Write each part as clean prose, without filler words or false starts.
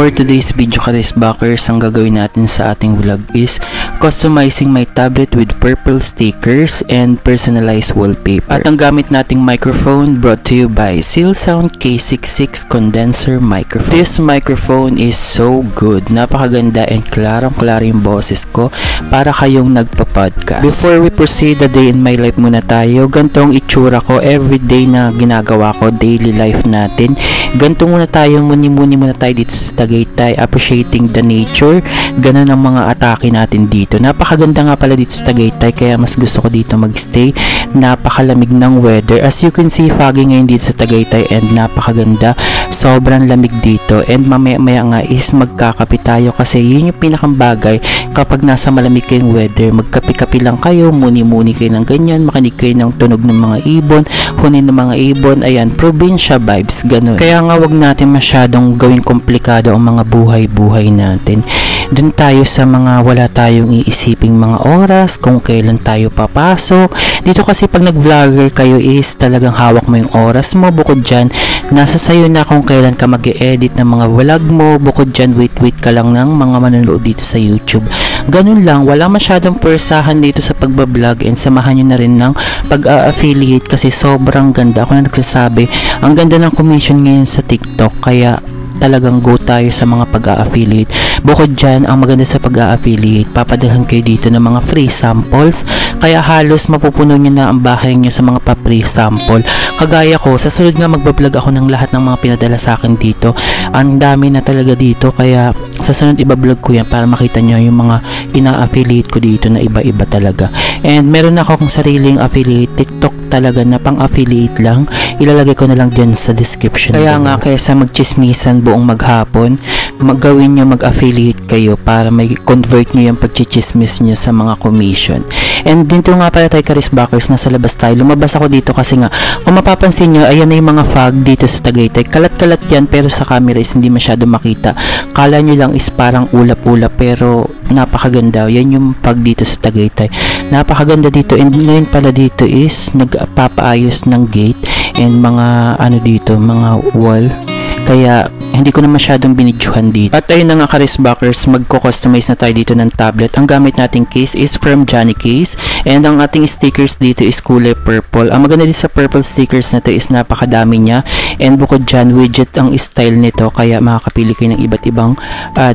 For today's video Charisbackers, ang gagawin natin sa ating vlog is customizing my tablet with purple stickers and personalized wallpaper. At ang gamit nating microphone brought to you by Silsound K66 condenser microphone. This microphone is so good. Napakaganda and klarong-klaro yung boses ko para kayong nagpa-podcast. Before we proceed, the day in my life muna tayo. Gantong itsura ko everyday na ginagawa ko, daily life natin. Ganto muna tayo, muni-muni muna tayo dito sa Tagaytay, appreciating the nature. Ganun ang mga atake natin dito. Napakaganda nga pala dito sa Tagaytay, kaya mas gusto ko dito magstay. Napakalamig ng weather. As you can see, foggy ngayon dito sa Tagaytay and napakaganda. Sobrang lamig dito. And mamaya-maya nga is magkakape tayo kasi yun yung pinakang bagay kapag nasa malamig kayong weather. Magkape-kape lang kayo, muni-muni kayo ng ganyan, makinig kayo ng tunog ng mga ibon, hunin ng mga ibon. Ayan, probinsya vibes, ganun. Kaya nga wag natin masyadong gawing komplikado ang mga buhay-buhay natin. Doon tayo sa mga wala tayong iisiping mga oras, kung kailan tayo papasok. Dito kasi pag nag-vlogger kayo is talagang hawak mo yung oras mo. Bukod dyan, nasa sayo na kung kailan ka mag-e-edit ng mga vlog mo. Bukod dyan, wait ka lang ng mga manonood dito sa YouTube. Ganun lang, wala masyadong persahan dito sa pagbablog and samahan nyo na rin ng pag-affiliate kasi sobrang ganda. Ako na nagsasabi, ang ganda ng commission ngayon sa TikTok, kaya talagang go tayo sa mga pag-a-affiliate. Bukod dyan, ang maganda sa pag-a-affiliate, papadalhan kayo dito ng mga free samples, kaya halos mapupuno nyo na ang bahay nyo sa mga pa-free sample. Kagaya ko, sa sunod nga magbablog ako ng lahat ng mga pinadala sa akin dito. Ang dami na talaga dito, kaya sa sunod ibablog ko yan para makita nyo yung mga ina-affiliate ko dito na iba-iba talaga. And meron akong sariling affiliate TikTok talaga na pang-affiliate lang. Ilalagay ko na lang dyan sa description. Kaya nga, kaysa magchismisan buong maghapon, maggawin nyo mag-affiliate kayo para may convert nyo yung pagchichismis nyo sa mga commission. And dito nga pala tayo Charisbackers, nasa labas tayo. Lumabas ako dito kasi nga, kung mapapansin nyo, ayan na yung mga fog dito sa Tagaytay. Kalat-kalat yan, pero sa camera is hindi masyado makita. Kala nyo lang is parang ulap-ulap, pero napakaganda. Yan yung fog dito sa Tagaytay. Napakaganda dito. And ngayon pala dito is nagpapaayos ng gate and mga ano dito, mga wall. Kaya hindi ko na masyadong binidyohan dito. At ayun na nga Charisbackers, magko-customize na tayo dito ng tablet. Ang gamit nating case is from Johnny Case and ang ating stickers dito is kulay purple. Ang maganda din sa purple stickers na to is napakadami niya and bukod dyan, widget ang style nito, kaya makakapili kayo ng iba't ibang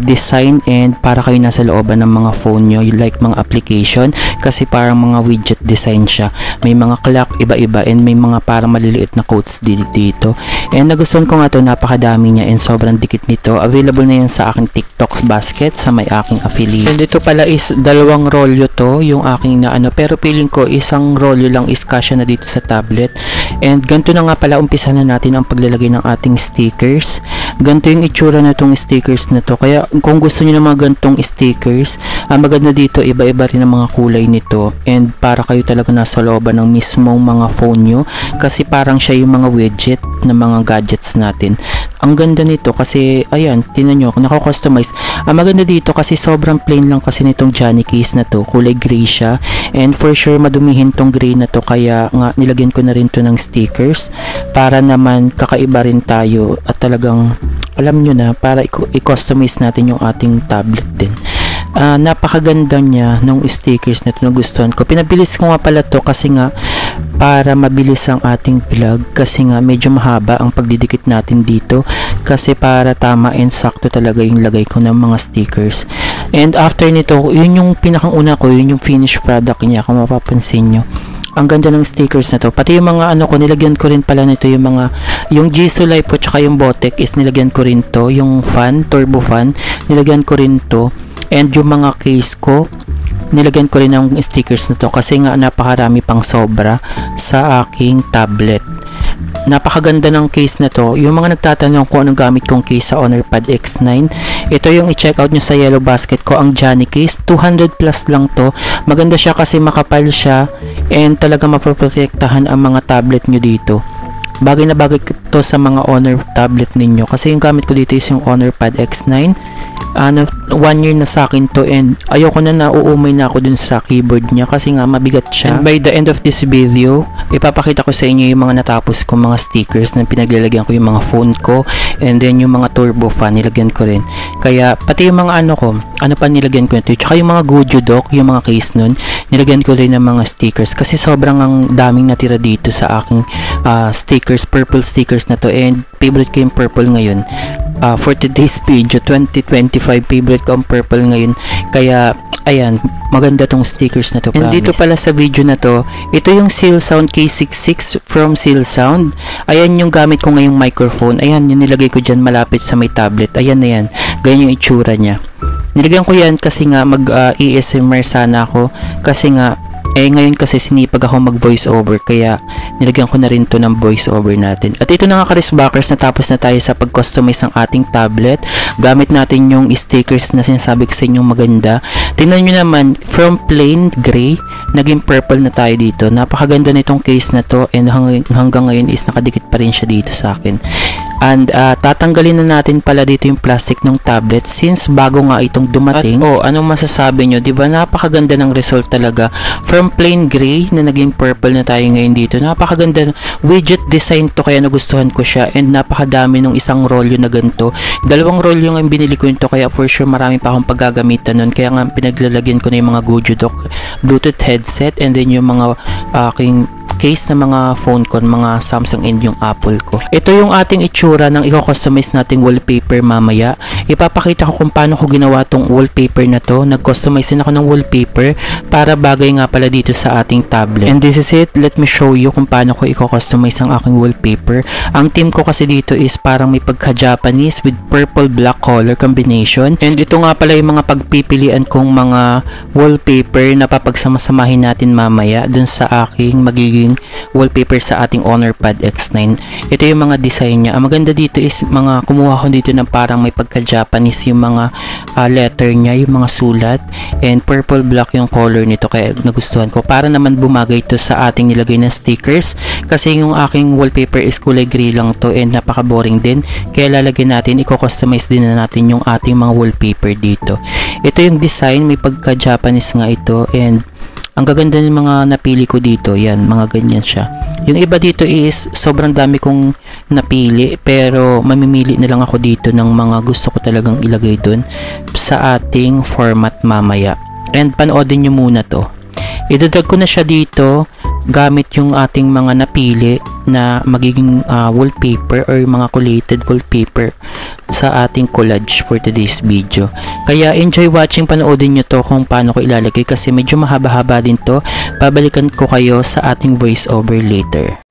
design and para kayo nasa looban ng mga phone nyo, like mga application, kasi parang mga widget design siya. May mga clock, iba-iba, and may mga parang maliliit na quotes dito. And nagustuhan ko nga to, napakadami niya and sobrang dikit nito. Available na yan sa aking TikTok basket sa may aking affiliate. And ito pala is dalawang rolyo to, yung aking na ano, pero feeling ko isang rolyo lang is kasya na dito sa tablet. And ganito na nga pala, umpisa na natin ang paglalagay ng ating stickers. Ganito yung itsura na itong stickers na to. Kaya kung gusto niyo ng mga gantong stickers, maganda dito, iba-iba rin ang mga kulay nito. And para kayo talaga nasa looban ng mismong mga phone nyo, kasi parang siya yung mga widget na mga gadgets natin. Ang ganda nito kasi ayan, tingnan nyo, nako-customize. Ang maganda dito kasi sobrang plain lang kasi nitong Johnny Case na to, kulay gray siya and for sure madumihin tong gray na to, kaya nga nilagyan ko na rin to ng stickers para naman kakaiba rin tayo at talagang alam nyo na, para i-customize natin yung ating tablet din. Napakaganda niya nung stickers na ito, nagustuhan ko. Pinabilis ko nga pala to kasi nga para mabilis ang ating vlog, kasi nga medyo mahaba ang pagdidikit natin dito, kasi para tama and sakto talaga yung lagay ko ng mga stickers. And after nito, yun yung pinakang una ko, yun yung finished product niya, kung mapapansin nyo. Ang ganda ng stickers na to. Pati yung mga ano ko, nilagyan ko rin pala nito yung mga, yung Jisoo Life ko tsaka yung Botek is nilagyan ko rin to. Yung fan, turbo fan, nilagyan ko rin to. And yung mga case ko, nilagyan ko rin ng stickers na to kasi nga napakarami pang sobra sa aking tablet. Napakaganda ng case na to. Yung mga nagtatanong kung anong gamit kong case sa HonorPod X9, ito yung i-check out nyo sa yellow basket ko, ang Johnny Case. 200 plus lang to. Maganda siya kasi makapal siya and talaga mapoprotektahan ang mga tablet nyo dito. Bagay na bagay to sa mga Honor tablet ninyo kasi yung gamit ko dito is yung HonorPod X9 1 year na sa akin to, and ayoko na, nauumay na ako dun sa keyboard niya kasi nga mabigat siya. And by the end of this video, ipapakita ko sa inyo yung mga natapos ko mga stickers na pinaglalagyan ko yung mga phone ko, and then yung mga turbo fan nilagyan ko rin. Kaya pati yung mga ano pa nilagyan ko nito, tsaka yung mga Goju Dock, yung mga case nun, nilagyan ko rin ng mga stickers kasi sobrang ang daming natira dito sa aking stickers, purple stickers na to, and favorite ko yung purple ngayon. For today's video 2025, favorite ko ang purple ngayon, kaya ayan, maganda tong stickers na to, promise. And dito pala sa video na to, ito yung Silsound K66 from Silsound. Ayan yung gamit ko ngayong microphone. Ayan, yung nilagay ko dyan malapit sa may tablet. Ayan na yan, ganyan yung itsura nya. Nilagyan ko yan kasi nga mag ASMR sana ako, kasi nga ngayon kasi sinipag ako mag voice over, kaya nilagyan ko na rin to ng voice over natin. At ito na nga ka-Risbackers, natapos na tayo sa pag-customize ng ating tablet. Gamit natin yung stickers na sinasabi ko sa inyong maganda. Tingnan nyo naman, from plain gray naging purple na tayo dito. Napakaganda nitong case na to, and hanggang ngayon is nakadikit pa rin siya dito sa akin. And tatanggalin na natin pala dito yung plastic ng tablet since bago nga itong dumating. At anong masasabi nyo? Diba napakaganda ng result talaga. From plain gray na naging purple na tayo ngayon dito. Napakaganda. Widget design to, kaya nagustuhan ko siya, and napakadami ng isang rolyo na ganito. 2 rolyo ang binili ko nito, kaya for sure marami pa akong paggagamitan nun. Kaya nga pinaglalagyan ko na yung mga Goju Dock Bluetooth headset, and then yung mga aking case na mga phone ko, mga Samsung and yung Apple ko. Ito yung ating itsura ng i-customize nating wallpaper mamaya. Ipapakita ko kung paano ko ginawa tong wallpaper na to. Nag-customize din ako ng wallpaper para bagay nga pala dito sa ating tablet. And this is it. Let me show you kung paano ko i-customize ang aking wallpaper. Ang theme ko kasi dito is parang may pagka-Japanese with purple-black color combination. And ito nga pala yung mga pagpipilian kong mga wallpaper na papagsama-samahin natin mamaya dun sa aking magiging wallpaper sa ating Honor Pad X9. Ito yung mga design niya. Ang maganda dito is mga kumuha ko dito ng parang may pagka-Japanese yung mga letter niya, yung mga sulat, and purple black yung color nito, kaya nagustuhan ko. Para naman bumagay ito sa ating nilagay na stickers, kasi yung aking wallpaper is kulay gray lang to, and napaka-boring din. Kaya lalagyan natin, i-customize din na natin yung ating mga wallpaper dito. Ito yung design, may pagka-Japanese nga ito, and ang gaganda ng mga napili ko dito, yan, mga ganyan siya. Yung iba dito is sobrang dami kong napili, pero mamimili na lang ako dito ng mga gusto ko talagang ilagay dun sa ating format mamaya. And panoodin nyo muna to. Idadag ko na siya dito gamit yung ating mga napili na magiging wallpaper or mga collated wallpaper sa ating collage for today's video. Kaya enjoy watching, panoodin nyo to kung paano ko ilalagay kasi medyo mahaba-haba din to. Babalikan ko kayo sa ating voice over later.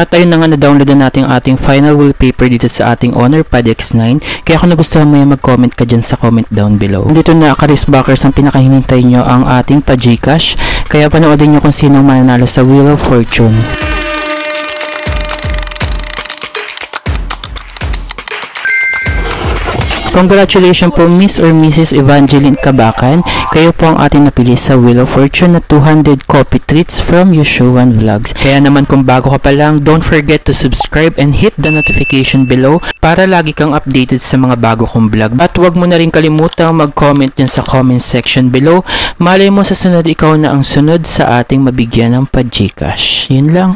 At ayun na nga, na-download na natin ang ating final wallpaper dito sa ating Honor Pad X9. Kaya kung nagustuhan mo yan, mag-comment ka dyan sa comment down below. Dito na, Karisbackers, ang pinakahinintay nyo ang ating pa-Gcash. Kaya panoodin nyo kung sino mananalo sa Wheel of Fortune. Congratulations po Miss or Mrs. Evangeline Kabakan. Kayo po ang ating napili sa Wheel of Fortune na 200 coffee treats from Yushuan Vlogs. Kaya naman kung bago ka pa lang, don't forget to subscribe and hit the notification below para lagi kang updated sa mga bago kong vlog. At huwag mo na rin kalimutang mag-comment dyan sa comment section below. Malay mo sa sunod ikaw na ang sunod sa ating mabigyan ng pa-Gcash. Yun lang.